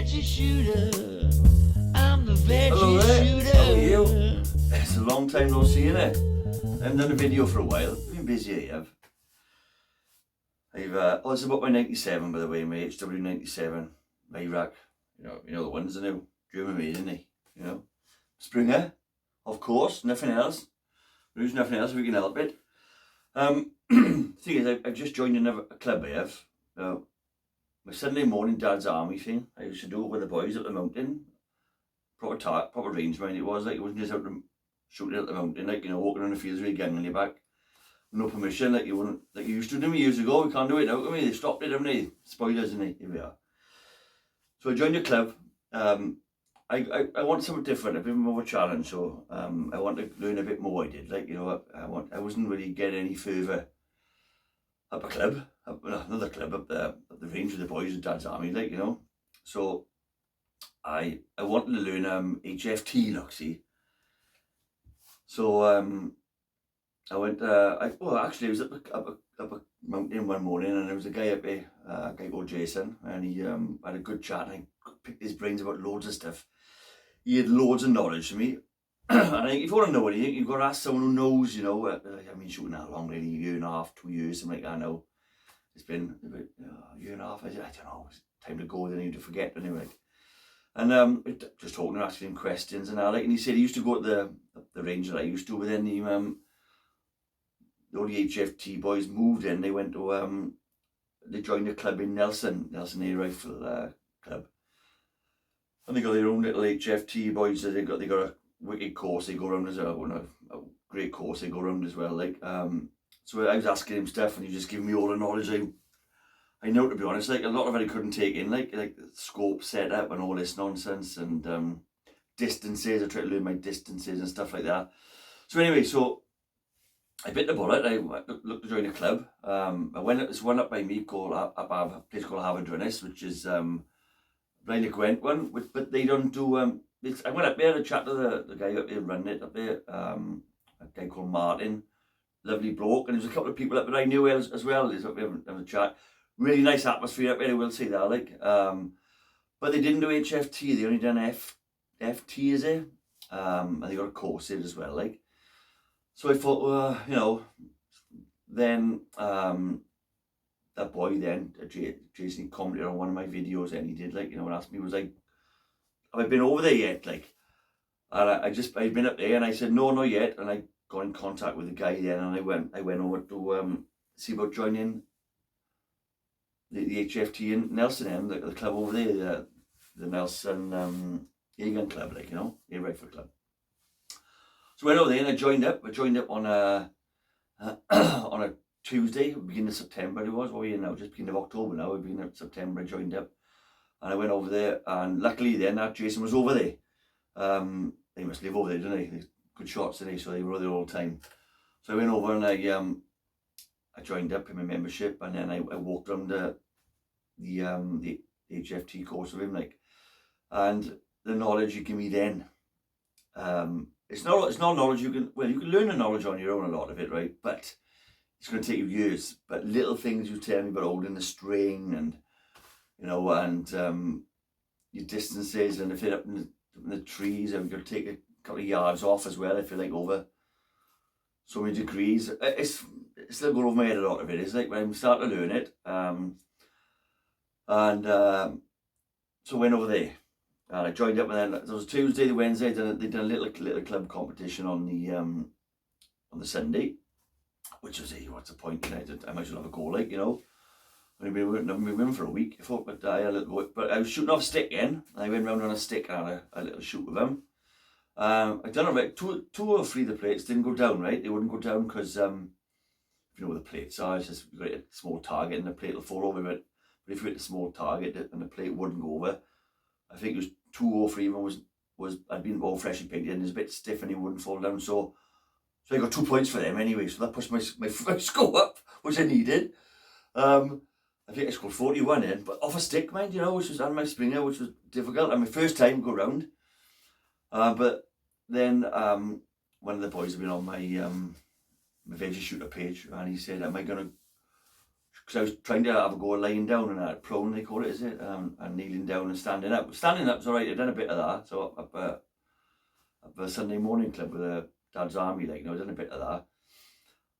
Veggie Shooter. I'm the Veggie Hello there, Shooter. how are you? It's a long time no see, innit? I haven't done a video for a while. Been busy, I have. Oh, it's about my 97, by the way, my HW97, my Iraq. You know the ones, I know. German made, isn't he? You know, Springer, of course. Nothing else. There's nothing else if we can help it. Thing is, I've just joined a club I have. My Sunday morning dad's army thing. I used to do it with the boys up the mountain. Proper range, mind it was. Like, it wasn't just out shooting at the mountain, like, you know, walking on the fields with a gun on your back. No permission, like you used to do me years ago. We can't do it now, can we? They stopped it, haven't they? Spoilers, isn't it? Here we are. So I joined the club. I want something different, a bit more of a challenge. So I want to learn a bit more. I did, like, you know, I wasn't really getting any further up a club, another club up the range with the boys and dad's army, like, you know. So I wanted to learn HFT, look, see. So I went. Actually, I was up a mountain one morning, and there was a guy up there, a guy called Jason, and he had a good chat. And I picked his brains about loads of stuff. He had loads of knowledge to me. And I think if you want to know anything, you've got to ask someone who knows. You know, I've been shooting that long, really, a year and a half, 2 years, something like that. Now it's been about a year and a half. I don't know. It's time to go. Then you to forget anyway. And just talking, asking him questions and all. Like, and he said he used to go to the range that I used to, but then all the HFT boys moved in. They went to they joined a club in Nelson Írifle club, and they got their own little HFT boys. They got a wicked course they go around as well, a great course they go around as well. Like, so I was asking him stuff, and he just giving me all the knowledge I know, to be honest. Like, a lot of it I couldn't take in, like scope setup and all this nonsense, and distances. I tried to learn my distances and stuff like that. So anyway, so I bit the bullet. I looked to join a club. I went at this one up by me called a place called Haverdrinnis, which is Blaenau Gwent one, but they don't do I went up there and chat to the guy up there running it up there, a guy called Martin, lovely bloke, and there was a couple of people up there I knew as well. He's up there having a chat. Really nice atmosphere up there, I will say that, like. But they didn't do HFT, they only done FT, is it? And they got a course in as well, like. So I thought, well, you know, then that boy then, Jason, he commented on one of my videos, and he did, like, you know, and asked me, was like, have I been over there yet, like? And I'd been up there, and I said, no, not yet. And I got in contact with the guy then, and I went over to see about joining the HFT in Nelson, the club over there, the Nelson Egan club, like, you know, the Írifle club. So I went over there and I joined up. On a on a Tuesday, beginning of September it was. What are we in now? Just beginning of October now. Beginning of September I joined up, and I went over there. And luckily then that Jason was over there. They must live over there, don't they? Good shots, didn't they? So they were there all the time. So I went over and I joined up in my membership, and then I walked around the HFT course with him, like, and the knowledge you give me then. It's not knowledge you can learn the knowledge on your own, a lot of it, right? But it's going to take you years. But little things you tell me about holding the string, and you know, and your distances, and if you're up in the trees, and you've got to take a couple of yards off as well if you're like over so many degrees. It's still going over my head, a lot of it. It's like when I'm starting to learn it, so I went over there. And I joined up, and then it was Tuesday, the Wednesday. They did a little club competition on the Sunday, which was, hey, what's the point? You know, I might as well have a go, like, you know. I've been with for a week. I thought, but I was shooting off a stick again. I went round on a stick and had a little shoot with them. I done it right. Two or three of the plates didn't go down, right? They wouldn't go down because if you know what the plates are, it's just, you've got a small target and the plate will fall over it. But if you hit a small target and the plate wouldn't go over, I think it was 2 or 3 of them had been all freshly painted and it was a bit stiff and it wouldn't fall down. So I got 2 points for them anyway. So that pushed my score up, which I needed. I think I scored 41 in, but off a stick, mind, you know, which was on my Springer, which was difficult. And my first time go round. But then one of the boys had been on my Veggie Shooter page, and he said, am I going to because I was trying to have a go at lying down and that, prone they call it, is it? And kneeling down and standing up. Standing up's alright, I've done a bit of that. So up a Sunday morning club with a Dad's Army, like, I've done a bit of that.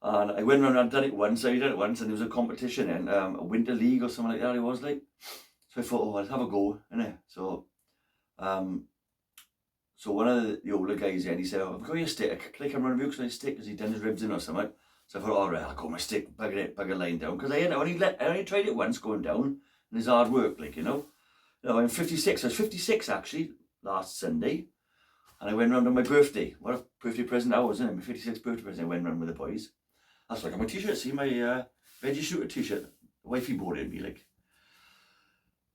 And I went around, I'd done it once, and there was a competition in, a winter league or something like that it was like. So I thought, oh, I'll have a go, innit? So one of the older guys then, he said, oh, I've got your stick, can I come around with you because I stick, because he'd done his ribs in or something. So I thought, all right, I'll go my stick, bugger lying down, because I only tried it once going down, and it's hard work, like, I'm 56, I was 56 actually, last Sunday, and I went round on my birthday. What a birthday present that was, isn't it? My 56th birthday present, I went round with the boys. That's like on my t-shirt, see my Veggie Shooter t-shirt, the wifey bought it and be like.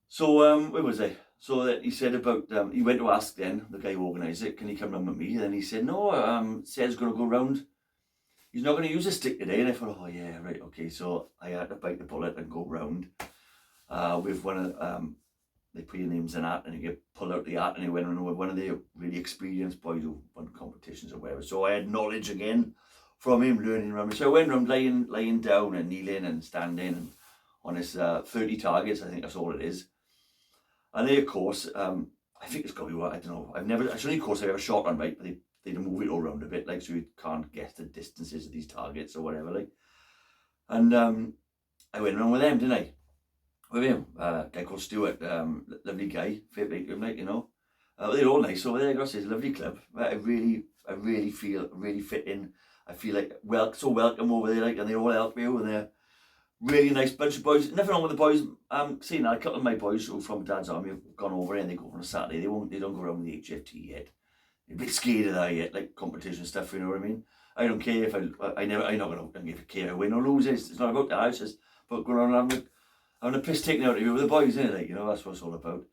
So, where was I? So that he said about, he went to ask then, the guy who organised it, can he come round with me? And then he said, no, Sarah's going to go round. He's not going to use a stick today. And I thought, oh yeah, right, okay. So I had to bite the bullet and go round with one of, they put your names in that and you get pulled out the hat, and he went around with one of the really experienced boys who won competitions or whatever. So I had knowledge again from him, learning around. So I went around lying down and kneeling and standing and on his 30 targets, I think that's all it is. And they, of course, I think it's got to be what, I don't know, it's the only course I've ever shot on, right, but they move it all around a bit, like, so you can't guess the distances of these targets or whatever, like. And I went around with them, didn't I? With him, a guy called Stuart, lovely guy, fair play to him, like, they're all nice over there. I got to say, it's a lovely club. I really feel really fit in. I feel like so welcome over there, like, and they all help you, and they're really nice bunch of boys. Nothing wrong with the boys. Seeing that, a couple of my boys who from Dad's Army have gone over and they go on a Saturday. They don't go around with the HFT yet. They're a bit scared of that yet, like competition stuff. You know what I mean? I don't care if I'm not gonna give a care I win or lose. It's not about that. It's just about going on and having a piss taken out of you with the boys, isn't it? Like, that's what it's all about.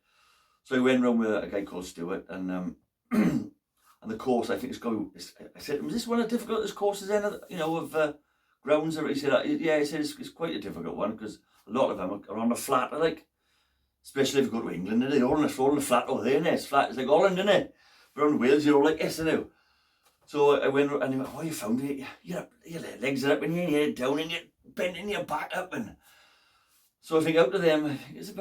So I went around with a guy called Stuart, and and the course, I think I said, was this one of the difficult courses then? Of grounds? He said, yeah. He said it's quite a difficult one because a lot of them are on the flat, like, especially if you go to England, they're all on the flat over there, and it's flat. It's like Holland, isn't it? But in Wales, you're all like this, isn't it? So I went, and he went, oh, you found it? Your legs are up and your head down and you're bending your back up. And so I think out of them, it's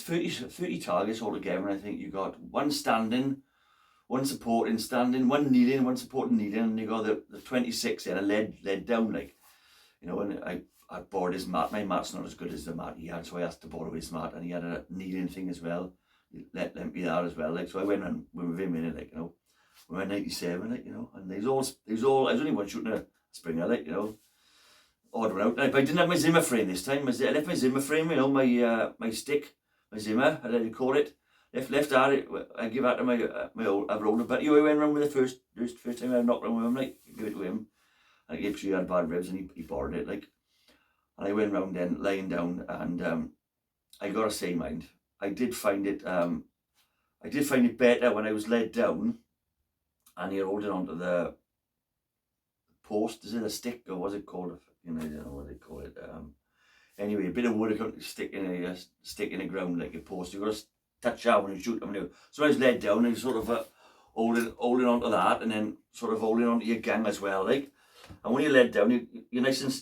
30 targets altogether, and I think you got one standing, one supporting standing, one kneeling, one supporting kneeling, and you got the 26 and a lead down, like, and I borrowed his mat. My mat's not as good as the mat he had, so I asked to borrow his mat, and he had a kneeling thing as well. Let me that as well, like, so I went with him in it, like, we went 97, like, and I was only one shooting a Springer, like, odd one out. But I didn't have my Zimmer frame this time. I left my Zimmer frame, my stick, my Zimmer, I let it call it. Left at I give that to my older buddy. I went around with the first time I knocked around with him, like, give it to him. I gave sure he had bad ribs, and he borrowed it, like. And I went round then, lying down, and I gotta say, mind, I did find it better when I was laid down, and you're holding onto the post. Is it a stick, or what's it called? I don't know what they call it. Anyway, a bit of wood stick in the ground like a post. You gotta touch out when you shoot them. So I was laid down, and you sort of holding onto that, and then sort of holding onto your gang as well, like. And when you're laid down, you're nice and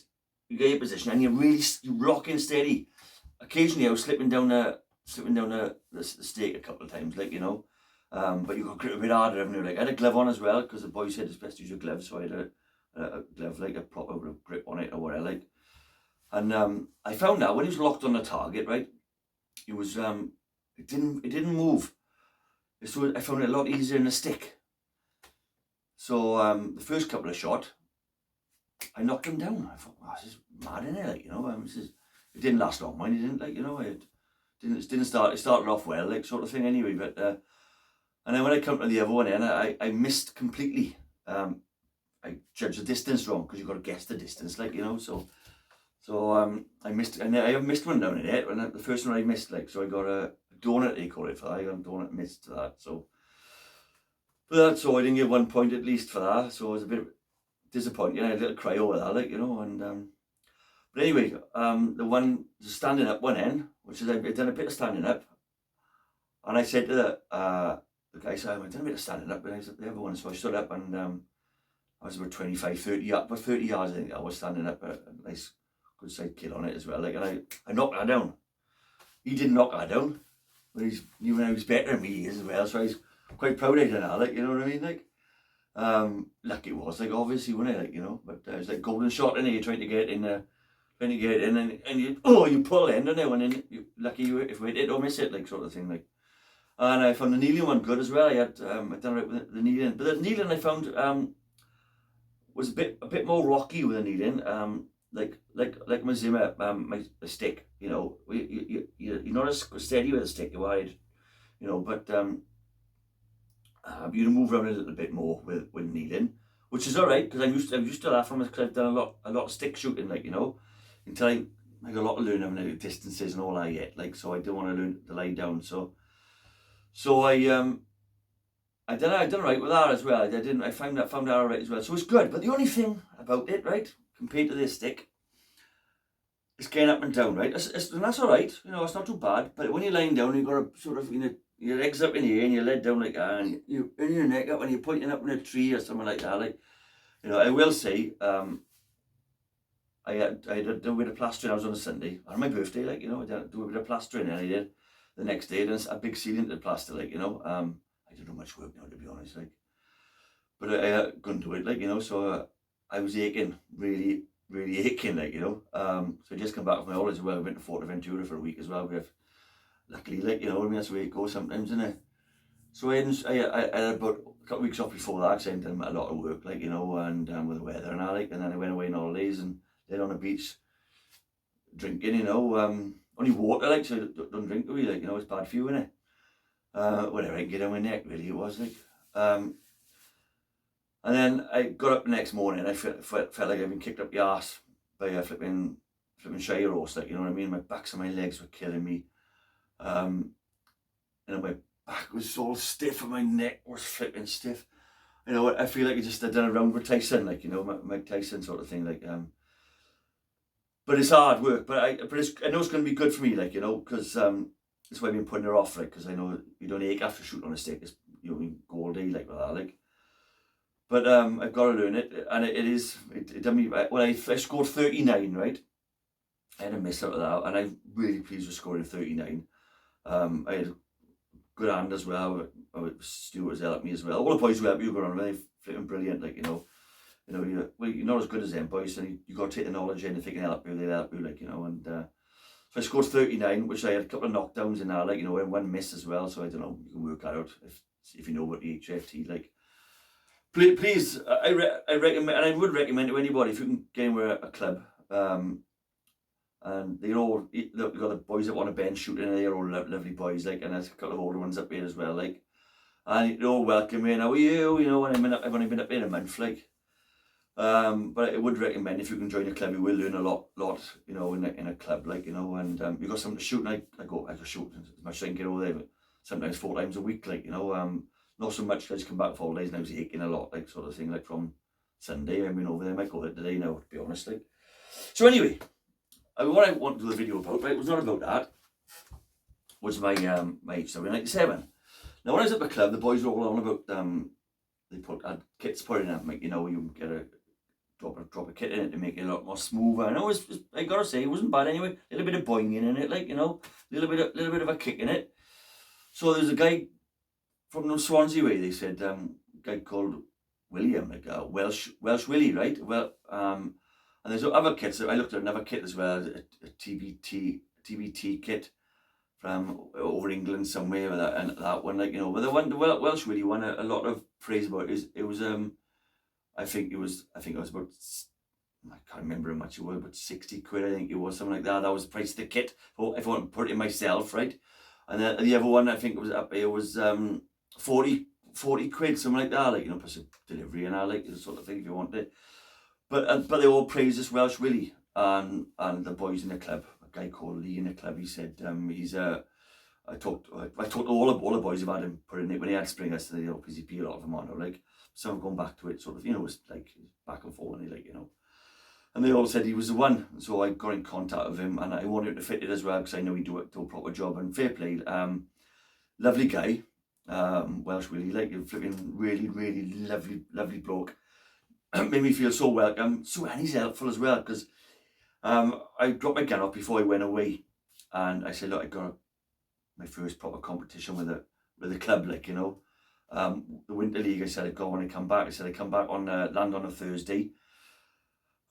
you get your position, and you're rocking steady. Occasionally, I was slipping down the stake a couple of times, like, but you got to grip a bit harder, haven't you? Like, I had a glove on as well, because the boys said it's best to use your gloves, so I had a glove, like a proper grip on it or what I like. And I found out when he was locked on the target, right, it was it didn't move. So I found it a lot easier in a stick. So the first couple of shots, I knocked him down. I thought, wow, this is mad, isn't it? Like, it didn't last long, mind. It didn't, like, it didn't start. It started off well, like, sort of thing, anyway. But and then when I come to the other one, then I missed completely. I judged the distance wrong, because you've got to guess the distance, like, So I missed, and I missed one down in it, and the first one I missed, like, so I got a donut, they call it, for that. I got a donut missed to that, so. But that's so I didn't get 1 point at least for that, so I was a bit disappointed. I had a little cry over that, like, and but anyway, the one standing up one end, which is I'd done a bit of standing up, and I said to the guy, so I've done a bit of standing up, and I said the other one, so I stood up, and I was about 25, 30 yards, but 30 yards I think I was standing up, a nice good side kill on it as well. Like, and I knocked her down. He didn't knock her down, but he was better than me as well. So I was quite proud of it now. Like, you know what I mean? Like, lucky it was. Like, obviously, wasn't it? Like, you know, but it was like golden shot in there. You're trying to get in there. Trying to get in and you pull in, don't you? And then lucky you if we hit it or miss it, like sort of thing. Like, and I found the kneeling one good as well. I had I'd done it with the kneeling, but the kneeling I found was a bit more rocky with the kneeling. Like my Zimmer, my stick. You know, you're not as steady with a stick. You're wide, you know, but you move around a little bit more with kneeling, which is all right because I'm used to that from because I've done a lot of stick shooting, like, you know. Until I got a lot to learn on the distances and all that yet, like, so I don't want to learn to lie down. So I done right with that as well. I found that all right as well. So it's good. But the only thing about it, right, compared to this stick, is getting up and down, right? And that's all right. You know, it's not too bad. But when you're lying down, you've got to sort of, you know, your legs up in the air and your head down like that, and you bring your neck up and you're pointing up in a tree or something like that. Like, you know, I will say, I had to do a bit of plastering. I was on a Sunday on my birthday, like, you know. I did do a bit of plastering, and I did the next day. There's a big ceiling to plaster, like, you know. I don't do much work now, to be honest, like, but I couldn't do it, like, you know. So I was aching, really, really aching, like, you know. So I just come back from my holidays as well. I went to Fuerteventura for a week as well. But luckily, like, you know, I mean, that's the way it goes sometimes, isn't it? So I had about a couple of weeks off before that, because I hadn't done a lot of work, like, you know, and with the weather and all, like, and then I went away on holidays and then on the beach drinking, you know, only water, like, so don't drink to me, like, you know, it's bad for you, innit? Whatever, I can get on my neck, really, it was, like. And then I got up the next morning, I felt like I'd been kicked up the arse by a flipping shire horse, like, you know what I mean? My backs and my legs were killing me. You know, my back was all stiff and my neck was flipping stiff. You know, I feel like I'd done a round with Tyson, like, you know, Mike Tyson sort of thing, like, but it's hard work, but I know it's going to be good for me, like, you know, because that's why I've been putting it off, like, because I know you don't ache after shooting on a stick. It's, you know, you go all day, like, with that, like. But I've got to learn it, and it done me. Well, I scored 39, right? I had a miss out of that, and I'm really pleased with scoring 39. I had a good hand as well. Stuart has helped me as well. All the boys who helped you go on, really flipping brilliant, like, you know. You know, you're not as good as them boys, and you got to take the knowledge in. If they can help you, they'll help you, like, you know. And so I scored 39, which I had a couple of knockdowns in there, like, you know, and one miss as well. So I don't know, you can work that out if you know about the HFT, like. Please, I recommend, and I would recommend to anybody, if you can get in with a club, and they've got the boys that want to bench shooting, and they're all lovely boys, like, and there's a couple of older ones up here as well, like, and they're all welcoming. How are you? You know, when I've only been up here a month, like. But I would recommend, if you can join a club, you will learn a lot, you know, in a club, like, you know, and you've got something to shoot, and I go shoot as much as I can get over there, but sometimes 4 times a week, like, you know, not so much because I come back for holidays and I was aching a lot, like, sort of thing, like, from Sunday. I've been over there, I might go there today now, to be honest, like. So anyway, what I want to do the video about, right, was not about that, was my HW97. Now, when I was at the club, the boys were all on about, they had kits put in it, like, you know, you get a drop a kit in it to make it a lot more smoother. And I gotta say, it wasn't bad anyway. A little bit of boinging in it, like, you know, a little bit of a kick in it. So there's a guy from the Swansea way, they said, a guy called William, like Welsh Willy, right? Well, and there's other kits. I looked at another kit as well, a TBT kit from over England somewhere, and that one, like, you know. But the Welsh Willy won a lot of praise about it. It was I think it was about, I can't remember how much it was, about 60 quid, I think it was, something like that. That was the price of the kit, if I want to put it in myself, right? And then the other one, I think it was up here, was 40 quid, something like that, like, you know, plus delivery and all, like, the sort of thing, if you want it. But they all praised this Welsh Willy, and the boys in the club, a guy called Lee in the club, he said, I talked to all the boys who've had him put in it when he had spring yesterday, you know, because he a lot of them on, like, some going back to it, sort of, you know, it's like back and forth, like, you know. And they all said he was the one, so I got in contact with him, and I wanted him to fit it as well, because I know he'd do a proper job, and fair play. Lovely guy, Welsh Willy, like, a flipping really, really lovely bloke. Made me feel so welcome, and he's helpful as well, because I dropped my gun off before I went away, and I said, look, I got my first proper competition with the club, like, you know. The Winter League, I said I'd go when I come back. I said I'd come back on land on a Thursday.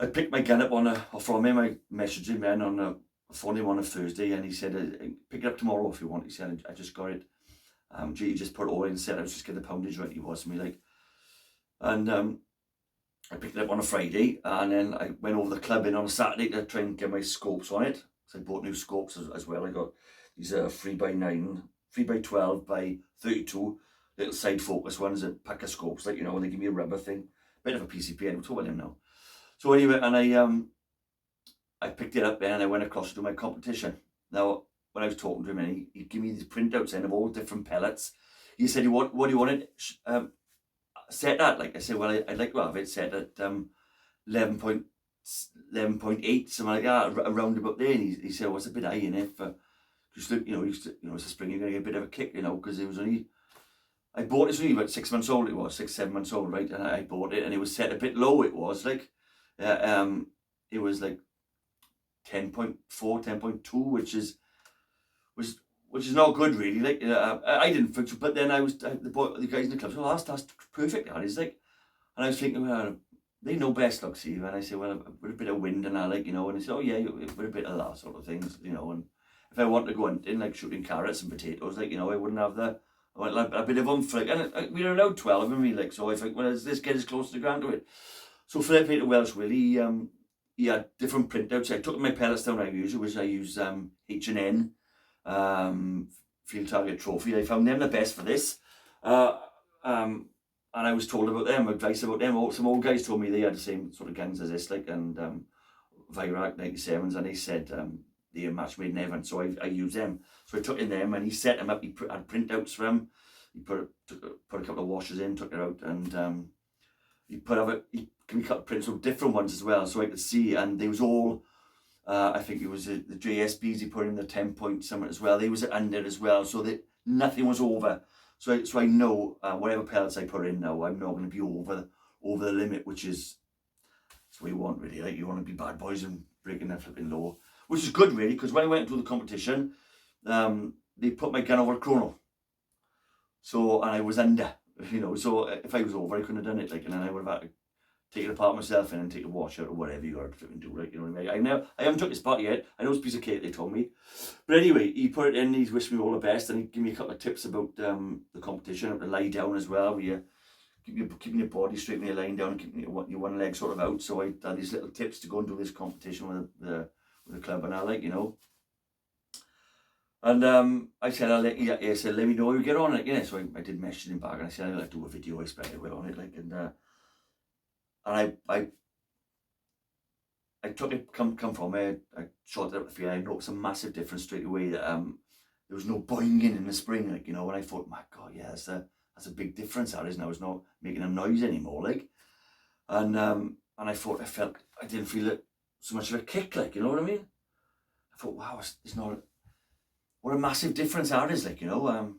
I picked my gun up from him. I messaged him then on a phone him on a Thursday, and he said, pick it up tomorrow if you want. He said, I just got it. He just put it all in, said I was just getting the poundage right, he was to me, like. And I picked it up on a Friday, and then I went over the club in on a Saturday to try and get my scopes on it. So I bought new scopes as well. I got these 3x9, 3x12 by 32 little side focus ones, a pack of scopes, like, you know, and they give me a rubber thing, bit of a PCP. I'm talking about him now. So anyway, and I picked it up then, and I went across to do my competition. Now, when I was talking to him, and he'd give me these printouts then of all different pellets. He said, what do you want it set at? Like, I said, well, I'd like to have it set at 11.8, something like that, around about there. And he said, what's a bit high in it for, just look, you know, it's a spring, you're going to get a bit of a kick, you know, because it was only, I bought it, only about 6 months old, it was 6, 7 months old, right? And I bought it, and it was set a bit low, it was like, it was like 10.4, 10.2, which is not good, really. Like, I didn't think so, but then the guys in the club said, oh, that's perfect, that is, like. And I was thinking, well, they know best, look, see. And I said, well, with a bit of wind and I, like, you know, and they said, oh yeah, with a bit of that sort of things, you know. And if I want to go hunting, like shooting carrots and potatoes, like, you know, I wouldn't have I want like a bit of oomph, like, and we were allowed 12 of me, like, so I think, well, let's get as close to the ground to it. So fair play to Welsh Willy, he had different printouts. I took my pellets down I use H&N, Field Target Trophy. I found them the best for this. And I was told about them, advice about them. Some old guys told me they had the same sort of guns as this, like, and Virac 97s, and they said the Airmax made in heaven, so I used them. So I took in them, and he set them up. He had printouts for them. He put a couple of washers in, took it out, and he cut prints of different ones as well, so I could see. And they was all, I think it was the JSBs he put in, the 10 point something as well. They was under as well, so that nothing was over. So I know whatever pellets I put in now, I'm not going to be over the limit, which is that's what you want, really. Like, you want to be bad boys and breaking that flipping law, which is good, really, because when I went to the competition, they put my gun over a chrono, and I was under, you know. So if I was over, I couldn't have done it, like, and then I would have had to take it apart myself and then take the wash out or whatever you got to do, right? You know what I mean? I haven't took this part yet. I know it's a piece of cake, they told me. But anyway, he put it in, he's wished me all the best, and he gave me a couple of tips about the competition, how to lie down as well, where you keeping your body straight when you're lying down and keeping your one leg sort of out. So I had these little tips to go and do this competition with the club, and I, like, you know. And I said, he said, let me know how you get on it, you know. So I did message him back, and I said, I'll do a video, I expect I will on it, like, and I took it, come from it, I shot it up the field. I noticed a massive difference straight away, that there was no boinging in the spring, like, you know. And I thought, my God, yeah, that's a big difference, that is. Now it's not making a noise anymore, like. And I thought, I didn't feel it so much of a kick, like, you know what I mean? I thought, wow, it's not, what a massive difference that is, like, you know.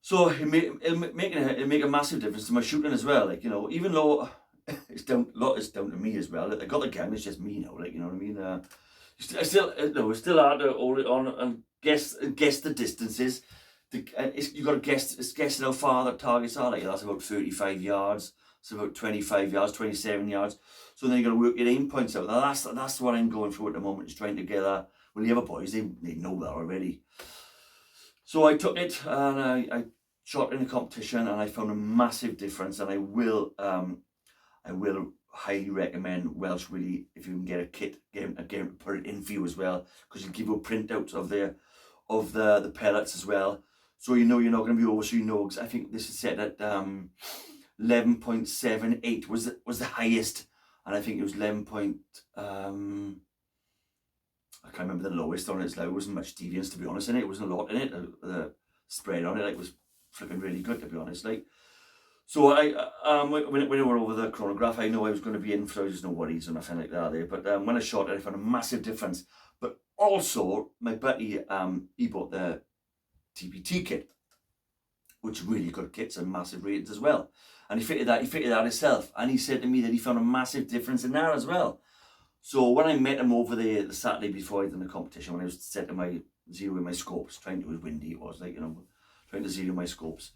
So it'll make a massive difference to my shooting as well, like, you know. Even though it's down to me as well. I got the gun, it's just me now, like, you know what I mean. It's still hard to hold it on and guess the distances. You got to guessing how far the targets are. Like, that's about 35 yards. It's about 25 yards, 27 yards. So then you got to work your aim points out. Now that's what I'm going through at the moment, is trying to get that. Well, the other boys, they know that already. So I took it and I shot in a competition, and I found a massive difference. And I will highly recommend Welsh Willy, if you can get a kit, get put it in for you as well, because he'll give you a printout of the pellets as well, so you know you're not going to be over. So you know, because I think this is set at 11.78 was the highest, and I think it was 11. I can't remember the lowest on it. There wasn't much deviance, to be honest, in it. It wasn't a lot in it. The spread on it, like, was flipping really good, to be honest, like. So when we were over the chronograph, I know I was going to be in, so there's no worries or nothing like that there. But when I shot it, I found a massive difference. But also, my buddy, he bought the TPT kit, which is really good kits and massive ratings as well. And he fitted that himself. And he said to me that he found a massive difference in that as well. So when I met him over the Saturday before I done the competition, when I was setting my zeroing my scopes, trying to, it was windy, it was like, you know, trying to zero my scopes.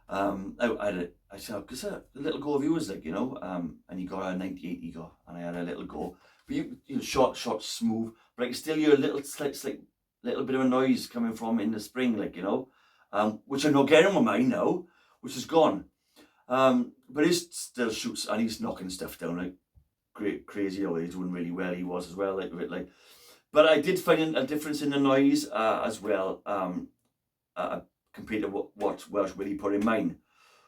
I said, because a little go of yours, like, you know, and he got a 98, he got, and I had a little go. But you know, short, smooth, but I can still hear a little, slight, little bit of a noise coming from in the spring, like, you know, which I'm not getting with mine now, which is gone. But he still shoots and he's knocking stuff down like crazy. Oh, he's doing really well. He was as well, like. But I did find a difference in the noise as well, compared to what Welsh Willy put in mine.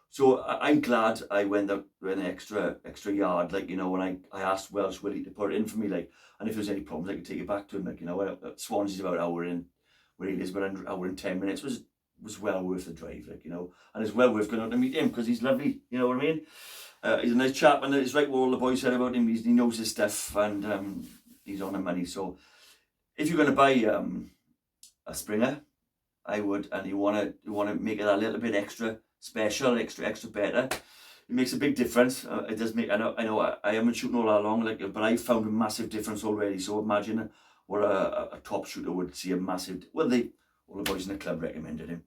So I'm glad I went an extra yard, like, you know, when I asked Welsh Willy to put it in for me, like, and if there's any problems, I could take it back to him, like, you know. Swansea's about an hour in, where he lives about an hour and 10 minutes, was well worth the drive, like, you know, and it's well worth going out to meet him because he's lovely, you know what I mean. He's a nice chap, and it's right what all the boys said about him. He knows his stuff, and he's on the money. So if you're going to buy a Springer, I would, and you want to make it a little bit extra special, extra better. It makes a big difference. It does make. I know. I haven't shooting all that long, like, but I found a massive difference already. So imagine what a top shooter would see a massive. Well, all the boys in the club recommended him,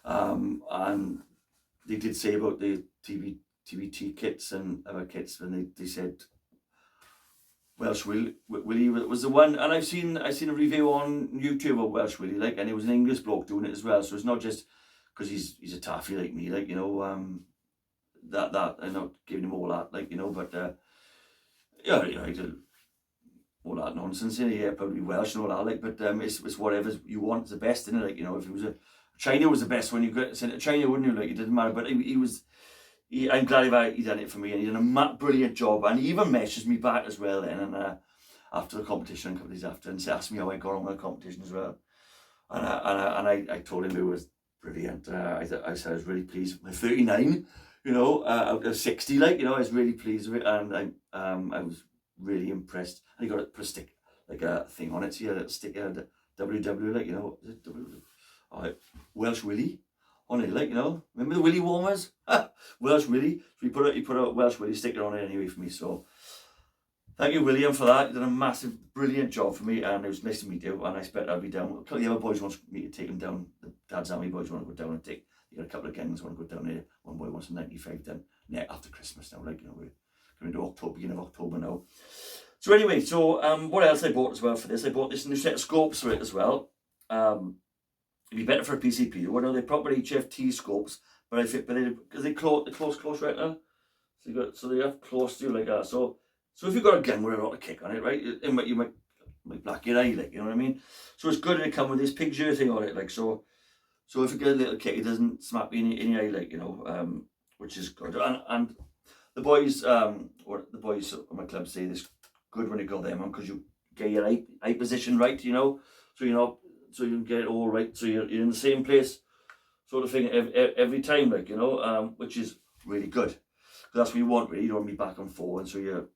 and they did say about the TBT kits and other kits, and they said Welsh Willy was the one. And I've seen a review on YouTube of Welsh Willy, like, and it was an English bloke doing it as well. So it's not just because he's a taffy like me, like, you know, that I'm not giving him all that, like, you know, but yeah, you know, I did all that nonsense, yeah, probably Welsh and all that, like, but it's whatever you want, the best in it, like, you know. If it was China was the best when you got sent to China, wouldn't you? Like, it didn't matter, but I'm glad he done it for me, and he done a brilliant job, and he even messaged me back as well then, and after the competition, a couple of days after, and asked me how I got on with the competition as well, and I told him it was brilliant. I said I was really pleased. My 39, you know, out of 60, like, you know, I was really pleased with it, and I was really impressed. And he got it, put a stick, like a thing on it, so he had a stick, WW, like, you know, Welsh Willy on it, like, you know, remember the Willy warmers? Welsh Willy. So he put a Welsh Willy sticker on it anyway for me. So thank you, William, for that. You did a massive, brilliant job for me, and it was nice to meet you. And I expect I'll be down. A couple of the other boys want me to take them down. The Dad's Army boys want to go down and take. You got a couple of gangs want to go down there. One boy wants a 95 done. Yeah, after Christmas now, like, you know, we're going into October, beginning of October now. So anyway, what else I bought as well for this? I bought this new set of scopes for it as well. It'd be better for a PCP. Well, no, they're proper HFT scopes, but because they close right now. So they have close to you like that. So if you've got a gun with a lot of kick on it, right, you might black your eye, like, you know what I mean. So it's good that it come with this pig ear thing on it, like, so if you get a little kick, it doesn't smack you in your eye, like, you know, which is good. And the boys, or the boys at my club say this good when you go them on, because you get your eye position right, you know, so you know. So you can get it all right, so you're in the same place, sort of thing, every time, like, you know, which is really good, because that's what you want, really. You don't want to be back and forward, so you're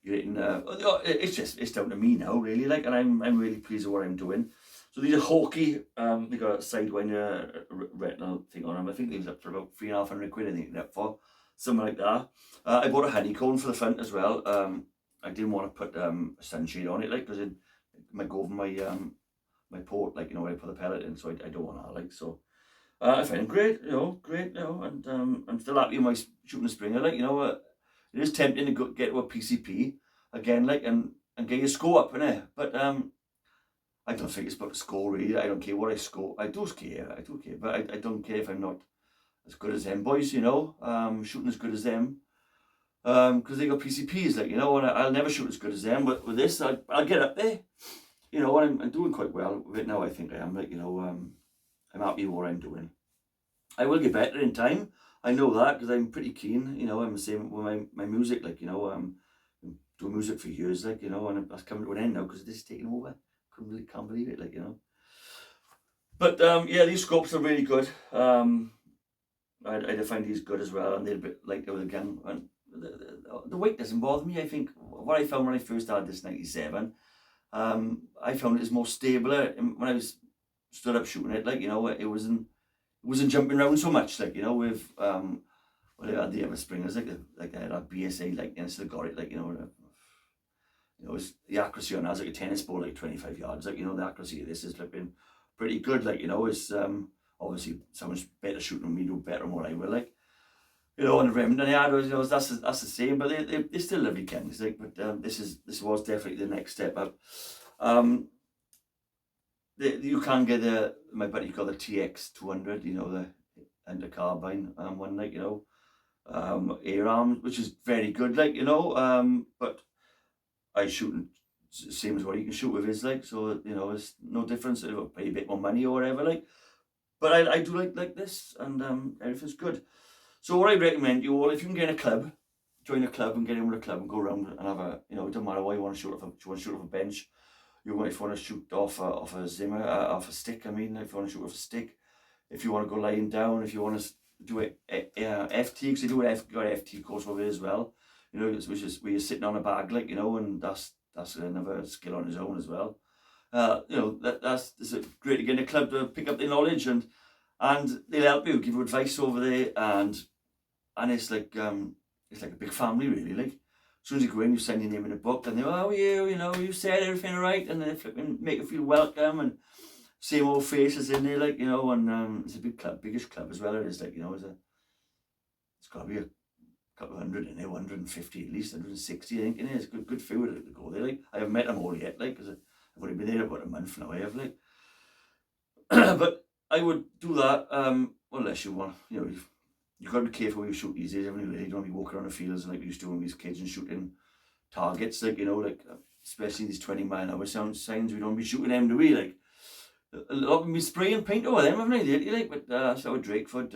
hitting. It's down to me now, really, like, and I'm really pleased with what I'm doing. So these are Hawke. They got a sidewinder retinal thing on them. I think they was up for about £350, I think they're up for something like that. I bought a honeycomb for the front as well. I didn't want to put a sunshade on it, like, because it might go over my port, like, you know, where I put the pellet in, so I don't want that, like, so I find them great, you know, and I'm still happy with my shooting Springer, like, you know. It is tempting to get to a PCP again, like, and get your score up, innit? But I don't think it's about the score, really. I don't care what I score. I do care, but I don't care if I'm not as good as them boys, you know, shooting as good as them, because they got PCPs, like, you know, and I'll never shoot as good as them, but with this, I'll get up there. You know, I'm doing quite well with it now, I think I am, like, you know. I'm happy with what I'm doing. I will get better in time, I know that, because I'm pretty keen, you know. I'm the same with my music, like, you know. I'm doing music for years, like, you know, and that's coming to an end now, because this is taking over. Can't believe it, like, you know. But yeah, these scopes are really good. I find these good as well, and they're a bit like the other gun. And the weight doesn't bother me. I think what I found when I first had this 97, I found it was more stable when I was stood up shooting it, like, you know. It wasn't jumping around so much, like, you know, with well, I had the other Springers, like I had a BSA, like, and still got it, like, you know. you know, the accuracy on that's like a tennis ball, like 25 yards. Like, you know, the accuracy of this is flipping pretty good. Like, you know, it's obviously someone's better shooting than me, do better than what I will. Like, you know, and the Remington, yeah, you know, that's the same, but they're still lovely kens. Like, but this was definitely the next step up. You can get my buddy called the TX 200, you know, the under carbine one, like, you know, air arms, which is very good, like, you know, but I shoot same as what you can shoot with his, like, so, you know, it's no difference. It'll pay a bit more money or whatever, like, but I do like this, and everything's good. So what I recommend you all, if you can get in a club, join a club and get in with a club and go around and have a, you know, it doesn't matter what you want to shoot off. If you want to shoot off a bench, if you want to shoot off a Zimmer, off a stick. I mean, if you want to shoot off a stick, if you want to go lying down, if you want to do it FT, because they do an FT course over it as well. You know, which is where you're sitting on a bag, like, you know, and that's another skill on its own as well. You know, that's great to get in a club to pick up the knowledge, and they'll help you, give you advice over there, and it's like a big family, really. Like, as soon as you go in, you sign your name in a book, and they go, "How are you? You know, you said everything right," and they flipping make you feel welcome, and same old faces in there, like, you know, and it's a big club, biggest club as well. It is, like, you know, it's got to be a couple of hundred in there, 150 at least, 160, I think. In there, it's good food to go there. Like, I haven't met them all yet, like, because I've only been there about a month now. I have, like, but I would do that, unless you want, you know, you've got to be careful when you shoot these days, haven't you? You don't be walking around the fields like we used to when we were kids and shooting targets, like, you know, like, especially these 20-mile-an-hour signs, we don't be shooting them, do we? Like, a lot of them be spraying paint over them, haven't they? Like, but that's how Drakeford,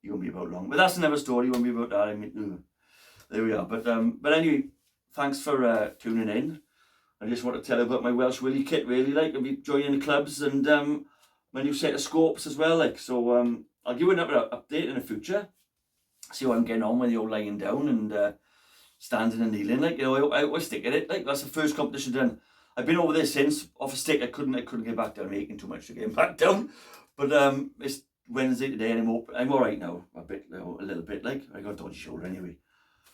you won't be about long. But that's another story, you won't be about that. I mean, there we are. But anyway, thanks for tuning in. I just want to tell you about my Welsh Willy kit, really. Like, I'll be joining the clubs, and my new set of scopes as well, like, so I'll give you another update in the future, see how I'm getting on with the old lying down and standing and kneeling, like, you know, I always stick at it. Like, that's the first competition done. I've been over there since. Off a stick, I couldn't get back down, making too much to get back down, but it's Wednesday today, and I'm all right now, a little bit, like, I got a dodgy shoulder anyway,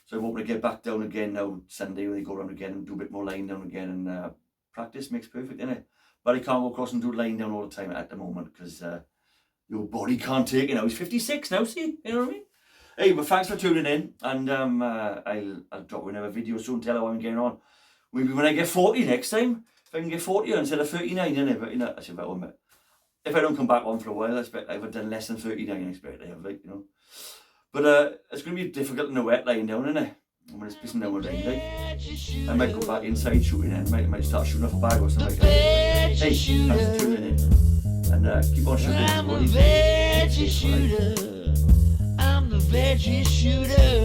so I'm hoping to get back down again now Sunday when they go around again and do a bit more lying down again, and practice makes perfect, innit? But I can't go across and do lying down all the time at the moment, because your body can't take it now. He's 56 now, see? You know what I mean? Hey, but thanks for tuning in, and I'll drop you another video soon, tell you how I'm getting on. Maybe when I get 40 next time, if I can get 40 instead of 39, innit? But, you know, actually, about 1 minute. If I don't come back on for a while, I expect I've done less than 39, I expect I have, like, you know. But it's going to be difficult in the wet lying down, innit? When it's pissing down with rain, like. I might go back inside shooting, and I might start shooting off a bag or something like that. Hey, thanks for tuning in. And keep on shooting. I'm the Veggie Shooter. I'm the Veggie Shooter.